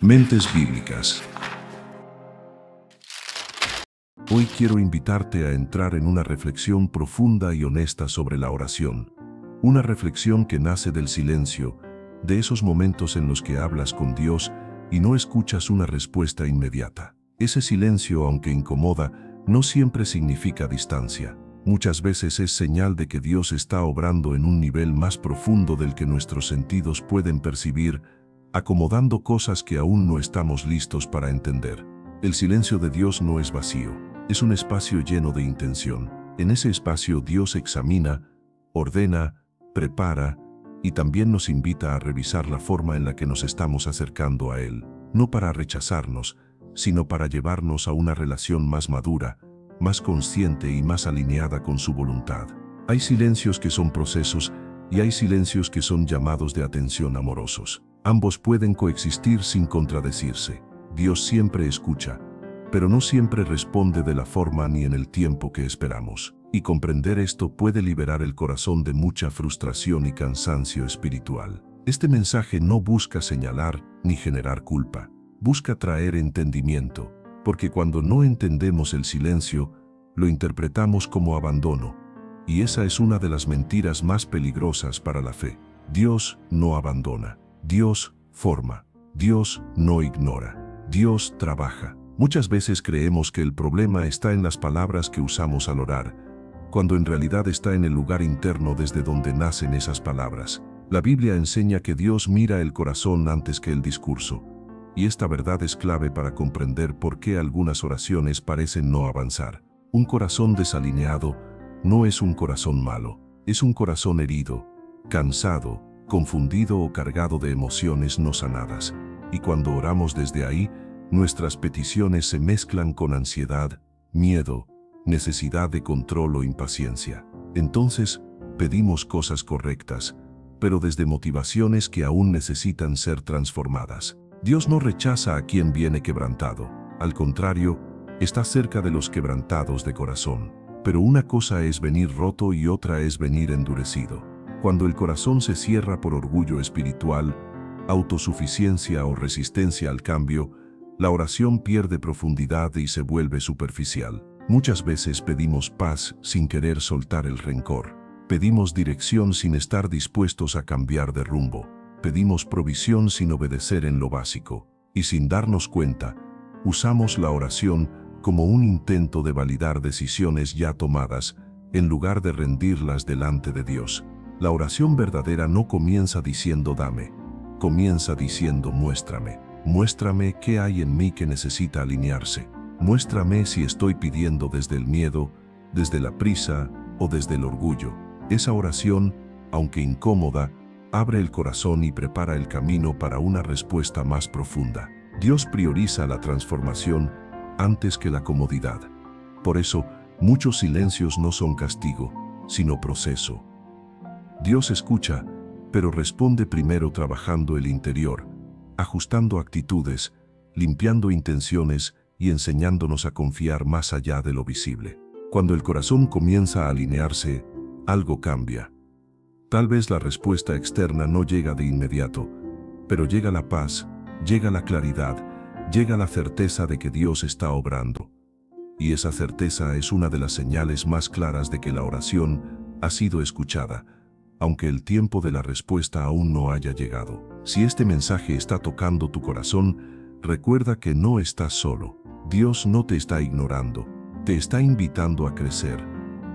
Mentes bíblicas. Hoy quiero invitarte a entrar en una reflexión profunda y honesta sobre la oración. Una reflexión que nace del silencio, de esos momentos en los que hablas con Dios y no escuchas una respuesta inmediata. Ese silencio, aunque incomoda, no siempre significa distancia. Muchas veces es señal de que Dios está obrando en un nivel más profundo del que nuestros sentidos pueden percibir, acomodando cosas que aún no estamos listos para entender. El silencio de Dios no es vacío, es un espacio lleno de intención. En ese espacio Dios examina, ordena, prepara y también nos invita a revisar la forma en la que nos estamos acercando a Él, no para rechazarnos, sino para llevarnos a una relación más madura, más consciente y más alineada con su voluntad. Hay silencios que son procesos y hay silencios que son llamados de atención amorosos. Ambos pueden coexistir sin contradecirse. Dios siempre escucha, pero no siempre responde de la forma ni en el tiempo que esperamos. Y comprender esto puede liberar el corazón de mucha frustración y cansancio espiritual. Este mensaje no busca señalar ni generar culpa. Busca traer entendimiento, porque cuando no entendemos el silencio, lo interpretamos como abandono. Y esa es una de las mentiras más peligrosas para la fe. Dios no abandona. Dios forma. Dios no ignora. Dios trabaja. Muchas veces creemos que el problema está en las palabras que usamos al orar, cuando en realidad está en el lugar interno desde donde nacen esas palabras. La Biblia enseña que Dios mira el corazón antes que el discurso, y esta verdad es clave para comprender por qué algunas oraciones parecen no avanzar. Un corazón desalineado no es un corazón malo, es un corazón herido, cansado, confundido o cargado de emociones no sanadas. Y cuando oramos desde ahí, nuestras peticiones se mezclan con ansiedad, miedo, necesidad de control o impaciencia. Entonces, pedimos cosas correctas, pero desde motivaciones que aún necesitan ser transformadas. Dios no rechaza a quien viene quebrantado. Al contrario, está cerca de los quebrantados de corazón. Pero una cosa es venir roto y otra es venir endurecido. Cuando el corazón se cierra por orgullo espiritual, autosuficiencia o resistencia al cambio, la oración pierde profundidad y se vuelve superficial. Muchas veces pedimos paz sin querer soltar el rencor. Pedimos dirección sin estar dispuestos a cambiar de rumbo. Pedimos provisión sin obedecer en lo básico. Y sin darnos cuenta, usamos la oración como un intento de validar decisiones ya tomadas, en lugar de rendirlas delante de Dios. La oración verdadera no comienza diciendo dame, comienza diciendo muéstrame. Muéstrame qué hay en mí que necesita alinearse. Muéstrame si estoy pidiendo desde el miedo, desde la prisa o desde el orgullo. Esa oración, aunque incómoda, abre el corazón y prepara el camino para una respuesta más profunda. Dios prioriza la transformación antes que la comodidad. Por eso, muchos silencios no son castigo, sino proceso. Dios escucha, pero responde primero trabajando el interior, ajustando actitudes, limpiando intenciones y enseñándonos a confiar más allá de lo visible. Cuando el corazón comienza a alinearse, algo cambia. Tal vez la respuesta externa no llega de inmediato, pero llega la paz, llega la claridad, llega la certeza de que Dios está obrando. Y esa certeza es una de las señales más claras de que la oración ha sido escuchada, aunque el tiempo de la respuesta aún no haya llegado. Si este mensaje está tocando tu corazón, recuerda que no estás solo. Dios no te está ignorando, te está invitando a crecer,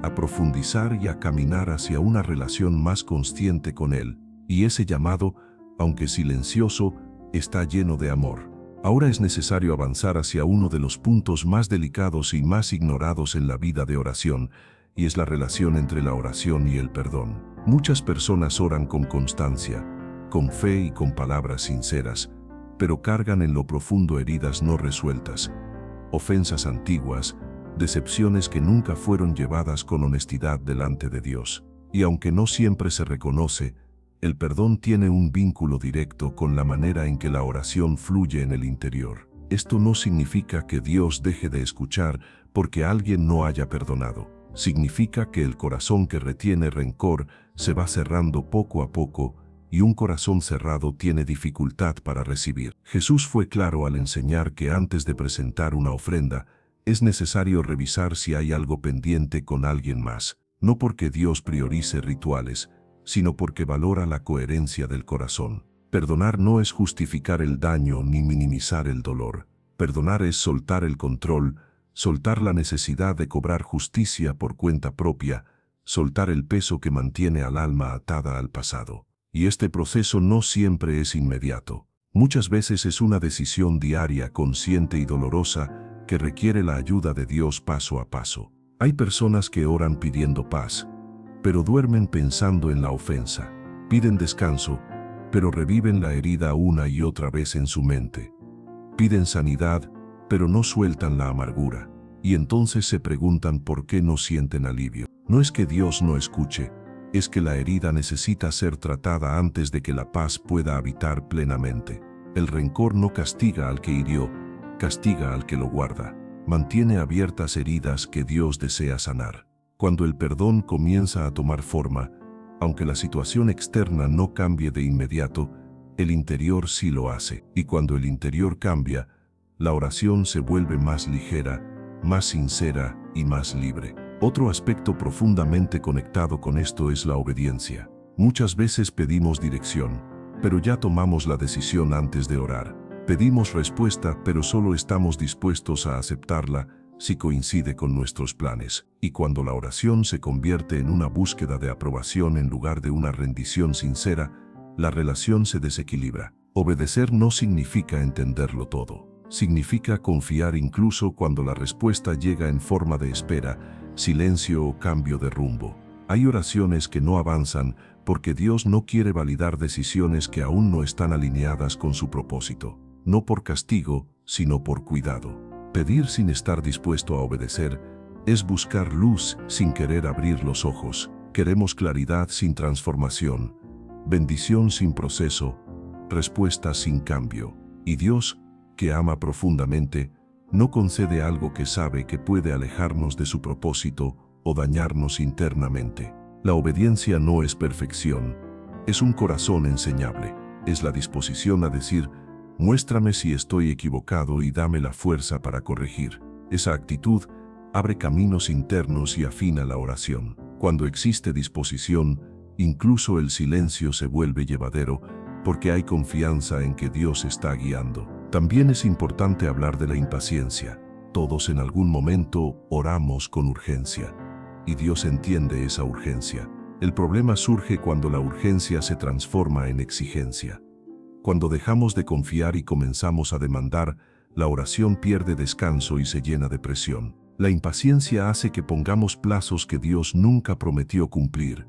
a profundizar y a caminar hacia una relación más consciente con Él. Y ese llamado, aunque silencioso, está lleno de amor. Ahora es necesario avanzar hacia uno de los puntos más delicados y más ignorados en la vida de oración, y es la relación entre la oración y el perdón. Muchas personas oran con constancia, con fe y con palabras sinceras, pero cargan en lo profundo heridas no resueltas, ofensas antiguas, decepciones que nunca fueron llevadas con honestidad delante de Dios. Y aunque no siempre se reconoce, el perdón tiene un vínculo directo con la manera en que la oración fluye en el interior. Esto no significa que Dios deje de escuchar porque alguien no haya perdonado. Significa que el corazón que retiene rencor se va cerrando poco a poco y un corazón cerrado tiene dificultad para recibir. Jesús fue claro al enseñar que antes de presentar una ofrenda, es necesario revisar si hay algo pendiente con alguien más, no porque Dios priorice rituales, sino porque valora la coherencia del corazón. Perdonar no es justificar el daño ni minimizar el dolor. Perdonar es soltar el control, soltar la necesidad de cobrar justicia por cuenta propia, soltar el peso que mantiene al alma atada al pasado. Y este proceso no siempre es inmediato. Muchas veces es una decisión diaria, consciente y dolorosa, que requiere la ayuda de Dios paso a paso. Hay personas que oran pidiendo paz, pero duermen pensando en la ofensa. Piden descanso, pero reviven la herida una y otra vez en su mente. Piden sanidad, pero no sueltan la amargura. Y entonces se preguntan por qué no sienten alivio. No es que Dios no escuche, es que la herida necesita ser tratada antes de que la paz pueda habitar plenamente. El rencor no castiga al que hirió, castiga al que lo guarda. Mantiene abiertas heridas que Dios desea sanar. Cuando el perdón comienza a tomar forma, aunque la situación externa no cambie de inmediato, el interior sí lo hace. Y cuando el interior cambia, la oración se vuelve más ligera, más sincera y más libre. Otro aspecto profundamente conectado con esto es la obediencia. Muchas veces pedimos dirección, pero ya tomamos la decisión antes de orar. Pedimos respuesta, pero solo estamos dispuestos a aceptarla si coincide con nuestros planes. Y cuando la oración se convierte en una búsqueda de aprobación en lugar de una rendición sincera, la relación se desequilibra. Obedecer no significa entenderlo todo. Significa confiar incluso cuando la respuesta llega en forma de espera, silencio o cambio de rumbo. Hay oraciones que no avanzan porque Dios no quiere validar decisiones que aún no están alineadas con su propósito. No por castigo, sino por cuidado. Pedir sin estar dispuesto a obedecer es buscar luz sin querer abrir los ojos. Queremos claridad sin transformación, bendición sin proceso, respuesta sin cambio. Y Dios, que ama profundamente, no concede algo que sabe que puede alejarnos de su propósito o dañarnos internamente. La obediencia no es perfección, es un corazón enseñable. Es la disposición a decir, muéstrame si estoy equivocado y dame la fuerza para corregir. Esa actitud abre caminos internos y afina la oración. Cuando existe disposición, incluso el silencio se vuelve llevadero porque hay confianza en que Dios está guiando. También es importante hablar de la impaciencia. Todos en algún momento oramos con urgencia, y Dios entiende esa urgencia. El problema surge cuando la urgencia se transforma en exigencia. Cuando dejamos de confiar y comenzamos a demandar, la oración pierde descanso y se llena de presión. La impaciencia hace que pongamos plazos que Dios nunca prometió cumplir,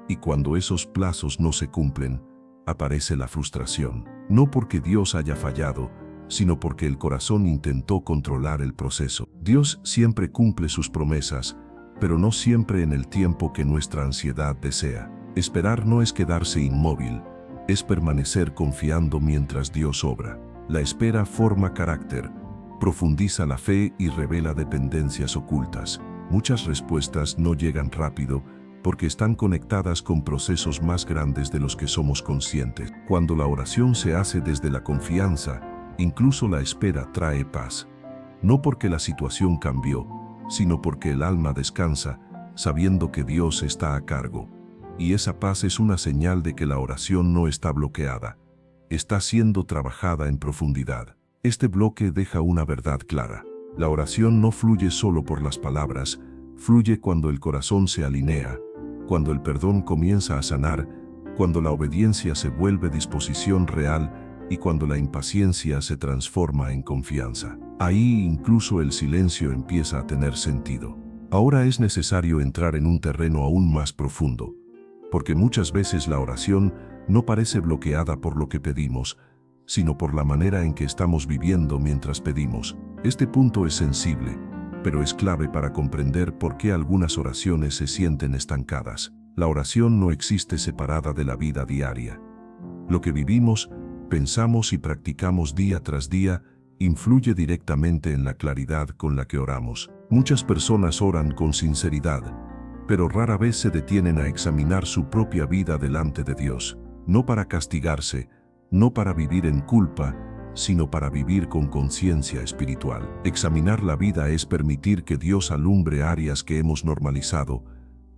y cuando esos plazos no se cumplen, aparece la frustración. No porque Dios haya fallado, sino porque el corazón intentó controlar el proceso. Dios siempre cumple sus promesas, pero no siempre en el tiempo que nuestra ansiedad desea. Esperar no es quedarse inmóvil, es permanecer confiando mientras Dios obra. La espera forma carácter, profundiza la fe y revela dependencias ocultas. Muchas respuestas no llegan rápido porque están conectadas con procesos más grandes de los que somos conscientes. Cuando la oración se hace desde la confianza, incluso la espera trae paz. No porque la situación cambió, sino porque el alma descansa, sabiendo que Dios está a cargo. Y esa paz es una señal de que la oración no está bloqueada, está siendo trabajada en profundidad. Este bloque deja una verdad clara. La oración no fluye solo por las palabras, fluye cuando el corazón se alinea, cuando el perdón comienza a sanar, cuando la obediencia se vuelve disposición real y cuando la impaciencia se transforma en confianza. Ahí incluso el silencio empieza a tener sentido. Ahora es necesario entrar en un terreno aún más profundo, porque muchas veces la oración no parece bloqueada por lo que pedimos, sino por la manera en que estamos viviendo mientras pedimos. Este punto es sensible, pero es clave para comprender por qué algunas oraciones se sienten estancadas. La oración no existe separada de la vida diaria. Lo que vivimos, pensamos y practicamos día tras día influye directamente en la claridad con la que oramos. Muchas personas oran con sinceridad, pero rara vez se detienen a examinar su propia vida delante de Dios. no para castigarse, no para vivir en culpa, sino para vivir con conciencia espiritual. Examinar la vida es permitir que Dios alumbre áreas que hemos normalizado,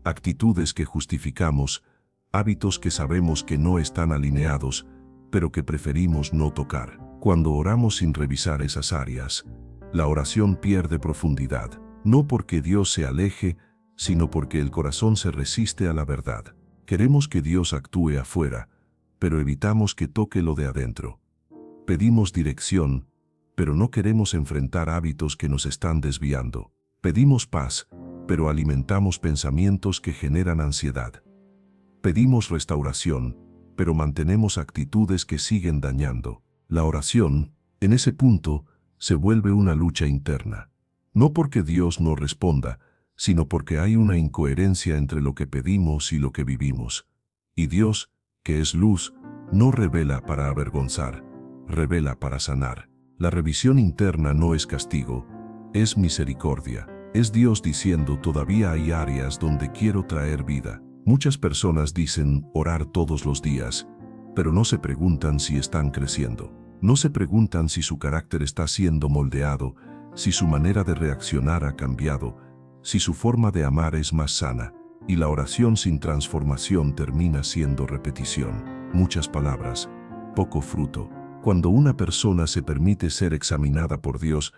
actitudes que justificamos, hábitos que sabemos que no están alineados, pero que preferimos no tocar. Cuando oramos sin revisar esas áreas, la oración pierde profundidad, no porque Dios se aleje, sino porque el corazón se resiste a la verdad. Queremos que Dios actúe afuera, pero evitamos que toque lo de adentro. Pedimos dirección, pero no queremos enfrentar hábitos que nos están desviando. Pedimos paz, pero alimentamos pensamientos que generan ansiedad. Pedimos restauración, pero mantenemos actitudes que siguen dañando. La oración, en ese punto, se vuelve una lucha interna. No porque Dios no responda, sino porque hay una incoherencia entre lo que pedimos y lo que vivimos. Y Dios, que es luz, no revela para avergonzar, revela para sanar. La revisión interna no es castigo, es misericordia. Es Dios diciendo: todavía hay áreas donde quiero traer vida. Muchas personas dicen orar todos los días, pero no se preguntan si están creciendo. No se preguntan si su carácter está siendo moldeado, si su manera de reaccionar ha cambiado, si su forma de amar es más sana. Y la oración sin transformación termina siendo repetición. Muchas palabras, poco fruto. Cuando una persona se permite ser examinada por Dios,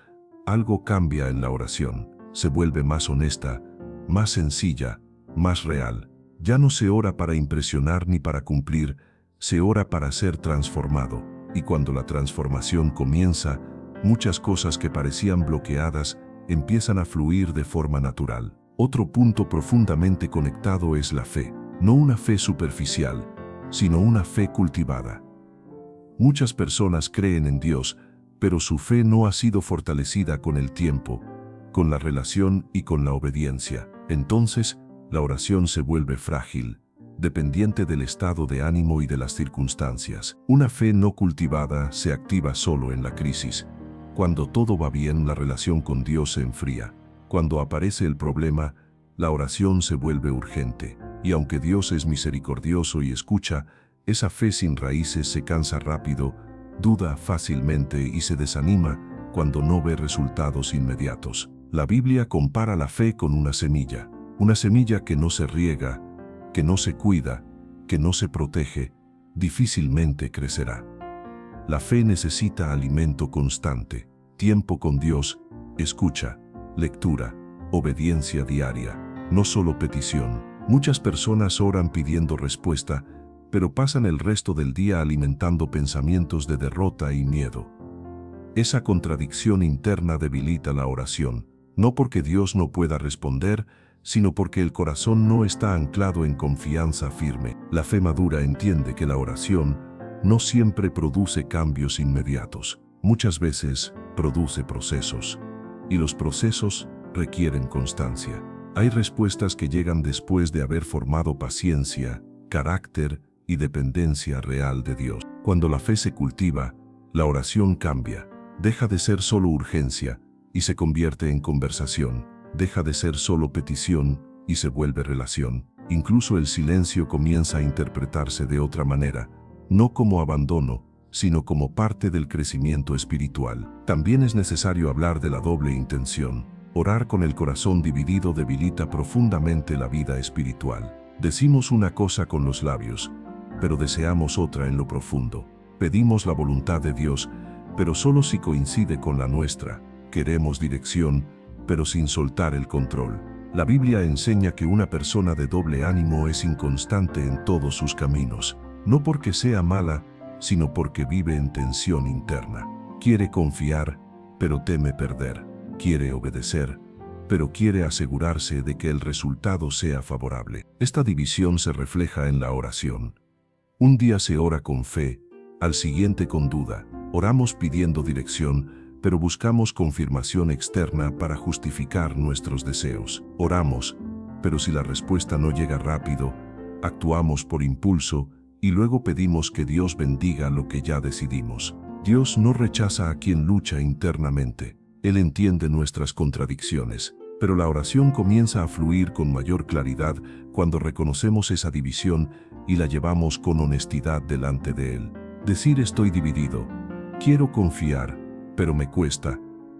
algo cambia en la oración. Se vuelve más honesta, más sencilla, más real. Ya no se ora para impresionar ni para cumplir, se ora para ser transformado. Y cuando la transformación comienza, muchas cosas que parecían bloqueadas empiezan a fluir de forma natural. Otro punto profundamente conectado es la fe. No una fe superficial, sino una fe cultivada. Muchas personas creen en Dios, pero su fe no ha sido fortalecida con el tiempo, con la relación y con la obediencia. Entonces, la oración se vuelve frágil, dependiente del estado de ánimo y de las circunstancias. Una fe no cultivada se activa solo en la crisis. Cuando todo va bien, la relación con Dios se enfría. Cuando aparece el problema, la oración se vuelve urgente. Y aunque Dios es misericordioso y escucha, esa fe sin raíces se cansa rápido, duda fácilmente y se desanima cuando no ve resultados inmediatos. La Biblia compara la fe con una semilla que no se riega, que no se cuida, que no se protege, difícilmente crecerá. La fe necesita alimento constante, tiempo con Dios, escucha, lectura, obediencia diaria, no solo petición. Muchas personas oran pidiendo respuesta, pero pasan el resto del día alimentando pensamientos de derrota y miedo. Esa contradicción interna debilita la oración, no porque Dios no pueda responder, sino porque el corazón no está anclado en confianza firme. La fe madura entiende que la oración no siempre produce cambios inmediatos. Muchas veces produce procesos, y los procesos requieren constancia. Hay respuestas que llegan después de haber formado paciencia, carácter y dependencia real de Dios. Cuando la fe se cultiva, la oración cambia. Deja de ser solo urgencia y se convierte en conversación. Deja de ser solo petición y se vuelve relación. Incluso el silencio comienza a interpretarse de otra manera, no como abandono, sino como parte del crecimiento espiritual. También es necesario hablar de la doble intención. Orar con el corazón dividido debilita profundamente la vida espiritual. Decimos una cosa con los labios, pero deseamos otra en lo profundo. Pedimos la voluntad de Dios, pero solo si coincide con la nuestra. Queremos dirección, pero sin soltar el control. La Biblia enseña que una persona de doble ánimo es inconstante en todos sus caminos, no porque sea mala, sino porque vive en tensión interna. Quiere confiar, pero teme perder. Quiere obedecer, pero quiere asegurarse de que el resultado sea favorable. Esta división se refleja en la oración. Un día se ora con fe, al siguiente con duda. Oramos pidiendo dirección, pero buscamos confirmación externa para justificar nuestros deseos. Oramos, pero si la respuesta no llega rápido, actuamos por impulso y luego pedimos que Dios bendiga lo que ya decidimos. Dios no rechaza a quien lucha internamente. Él entiende nuestras contradicciones, pero la oración comienza a fluir con mayor claridad cuando reconocemos esa división y la llevamos con honestidad delante de Él. Decir estoy dividido, quiero confiar, pero me cuesta,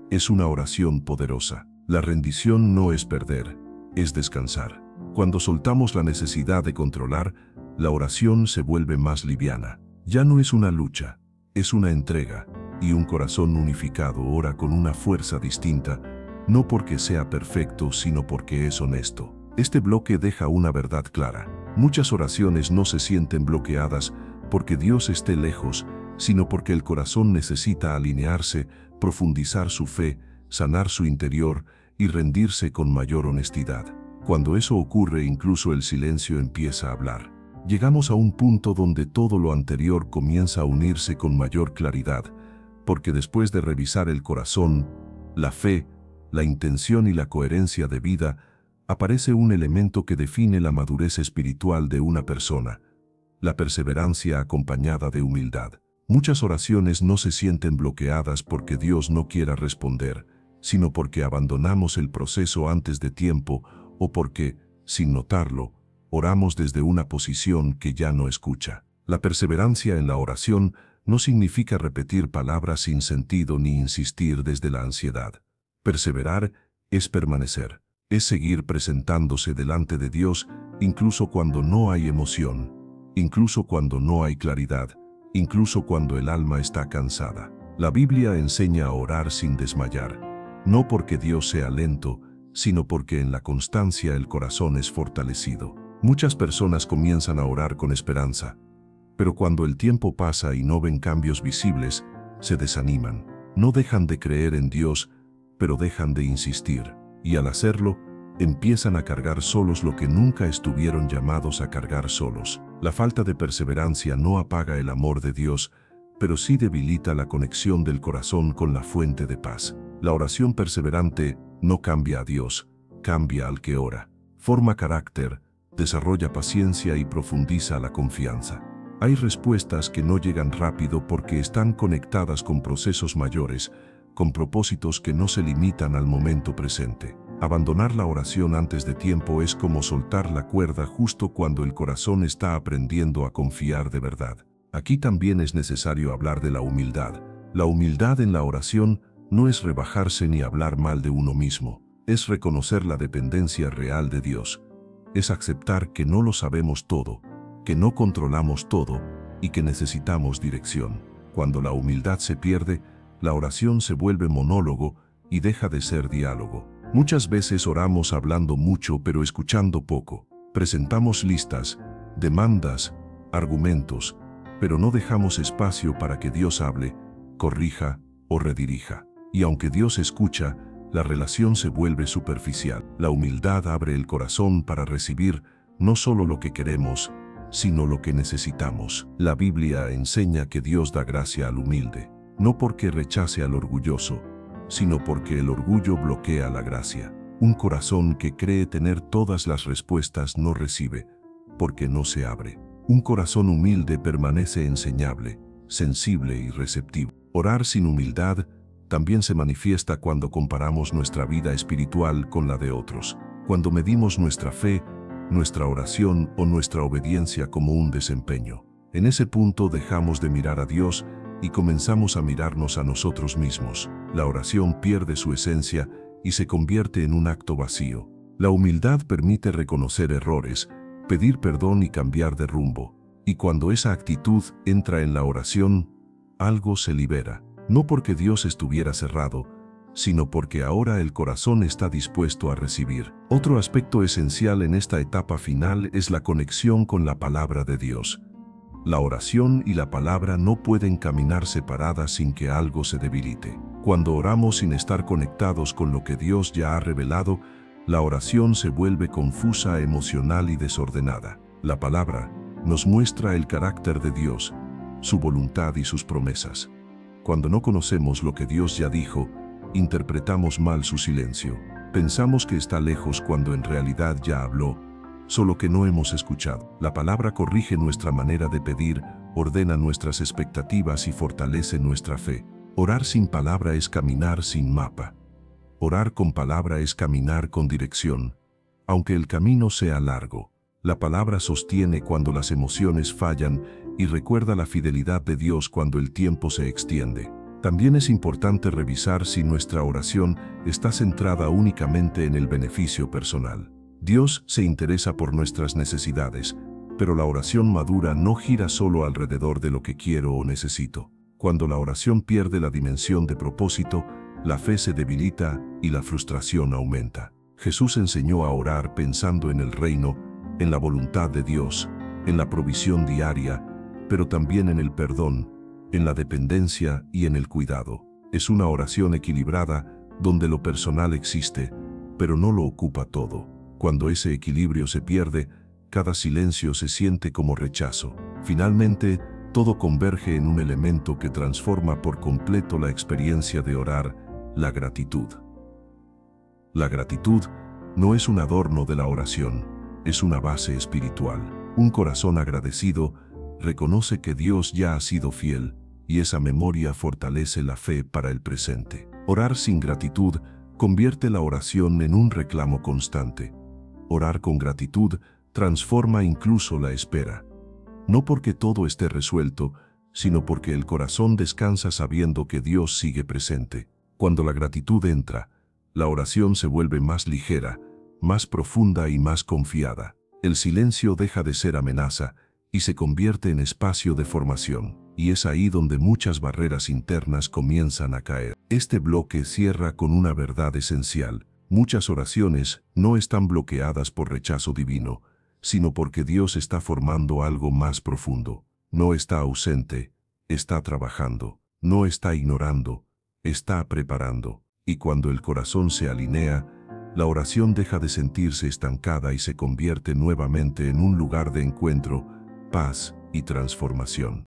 es una oración poderosa. La rendición no es perder, es descansar. Cuando soltamos la necesidad de controlar, la oración se vuelve más liviana. Ya no es una lucha, es una entrega, y un corazón unificado ora con una fuerza distinta, no porque sea perfecto, sino porque es honesto. Este bloque deja una verdad clara. Muchas oraciones no se sienten bloqueadas porque Dios esté lejos, sino porque el corazón necesita alinearse, profundizar su fe, sanar su interior y rendirse con mayor honestidad. Cuando eso ocurre, incluso el silencio empieza a hablar. Llegamos a un punto donde todo lo anterior comienza a unirse con mayor claridad, porque después de revisar el corazón, la fe, la intención y la coherencia de vida, aparece un elemento que define la madurez espiritual de una persona: la perseverancia acompañada de humildad. Muchas oraciones no se sienten bloqueadas porque Dios no quiera responder, sino porque abandonamos el proceso antes de tiempo o porque, sin notarlo, oramos desde una posición que ya no escucha. La perseverancia en la oración no significa repetir palabras sin sentido ni insistir desde la ansiedad. Perseverar es permanecer, es seguir presentándose delante de Dios incluso cuando no hay emoción, incluso cuando no hay claridad, incluso cuando el alma está cansada. La Biblia enseña a orar sin desmayar, no porque Dios sea lento, sino porque en la constancia el corazón es fortalecido. Muchas personas comienzan a orar con esperanza, pero cuando el tiempo pasa y no ven cambios visibles, se desaniman. No dejan de creer en Dios, pero dejan de insistir, y al hacerlo, empiezan a cargar solos lo que nunca estuvieron llamados a cargar solos. La falta de perseverancia no apaga el amor de Dios, pero sí debilita la conexión del corazón con la fuente de paz. La oración perseverante no cambia a Dios, cambia al que ora. Forma carácter, desarrolla paciencia y profundiza la confianza. Hay respuestas que no llegan rápido porque están conectadas con procesos mayores, con propósitos que no se limitan al momento presente. Abandonar la oración antes de tiempo es como soltar la cuerda justo cuando el corazón está aprendiendo a confiar de verdad. Aquí también es necesario hablar de la humildad. La humildad en la oración no es rebajarse ni hablar mal de uno mismo, es reconocer la dependencia real de Dios. Es aceptar que no lo sabemos todo, que no controlamos todo y que necesitamos dirección. Cuando la humildad se pierde, la oración se vuelve monólogo y deja de ser diálogo. Muchas veces oramos hablando mucho pero escuchando poco. Presentamos listas, demandas, argumentos, pero no dejamos espacio para que Dios hable, corrija o redirija. Y aunque Dios escucha, la relación se vuelve superficial. La humildad abre el corazón para recibir no solo lo que queremos, sino lo que necesitamos. La Biblia enseña que Dios da gracia al humilde, no porque rechace al orgulloso, sino porque el orgullo bloquea la gracia. Un corazón que cree tener todas las respuestas no recibe, porque no se abre. Un corazón humilde permanece enseñable, sensible y receptivo. Orar sin humildad también se manifiesta cuando comparamos nuestra vida espiritual con la de otros, cuando medimos nuestra fe, nuestra oración o nuestra obediencia como un desempeño. En ese punto dejamos de mirar a Dios y comenzamos a mirarnos a nosotros mismos. La oración pierde su esencia y se convierte en un acto vacío. La humildad permite reconocer errores, pedir perdón y cambiar de rumbo. Y cuando esa actitud entra en la oración, algo se libera. No porque Dios estuviera cerrado, sino porque ahora el corazón está dispuesto a recibir. Otro aspecto esencial en esta etapa final es la conexión con la palabra de Dios. La oración y la palabra no pueden caminar separadas sin que algo se debilite. Cuando oramos sin estar conectados con lo que Dios ya ha revelado, la oración se vuelve confusa, emocional y desordenada. La palabra nos muestra el carácter de Dios, su voluntad y sus promesas. Cuando no conocemos lo que Dios ya dijo, interpretamos mal su silencio. Pensamos que está lejos cuando en realidad ya habló, solo que no hemos escuchado. La palabra corrige nuestra manera de pedir, ordena nuestras expectativas y fortalece nuestra fe. Orar sin palabra es caminar sin mapa. Orar con palabra es caminar con dirección, aunque el camino sea largo. La palabra sostiene cuando las emociones fallan y recuerda la fidelidad de Dios cuando el tiempo se extiende. También es importante revisar si nuestra oración está centrada únicamente en el beneficio personal. Dios se interesa por nuestras necesidades, pero la oración madura no gira solo alrededor de lo que quiero o necesito. Cuando la oración pierde la dimensión de propósito, la fe se debilita y la frustración aumenta. Jesús enseñó a orar pensando en el reino, en la voluntad de Dios, en la provisión diaria, pero también en el perdón, en la dependencia y en el cuidado. Es una oración equilibrada donde lo personal existe, pero no lo ocupa todo. Cuando ese equilibrio se pierde, cada silencio se siente como rechazo. Finalmente, todo converge en un elemento que transforma por completo la experiencia de orar: la gratitud. La gratitud no es un adorno de la oración, es una base espiritual. Un corazón agradecido reconoce que Dios ya ha sido fiel, y esa memoria fortalece la fe para el presente. Orar sin gratitud convierte la oración en un reclamo constante. Orar con gratitud transforma incluso la espera. No porque todo esté resuelto, sino porque el corazón descansa sabiendo que Dios sigue presente. Cuando la gratitud entra, la oración se vuelve más ligera, más profunda y más confiada. El silencio deja de ser amenaza y se convierte en espacio de formación. Y es ahí donde muchas barreras internas comienzan a caer. Este bloque cierra con una verdad esencial. Muchas oraciones no están bloqueadas por rechazo divino, sino porque Dios está formando algo más profundo. No está ausente, está trabajando. No está ignorando, está preparando. Y cuando el corazón se alinea, la oración deja de sentirse estancada y se convierte nuevamente en un lugar de encuentro, paz y transformación.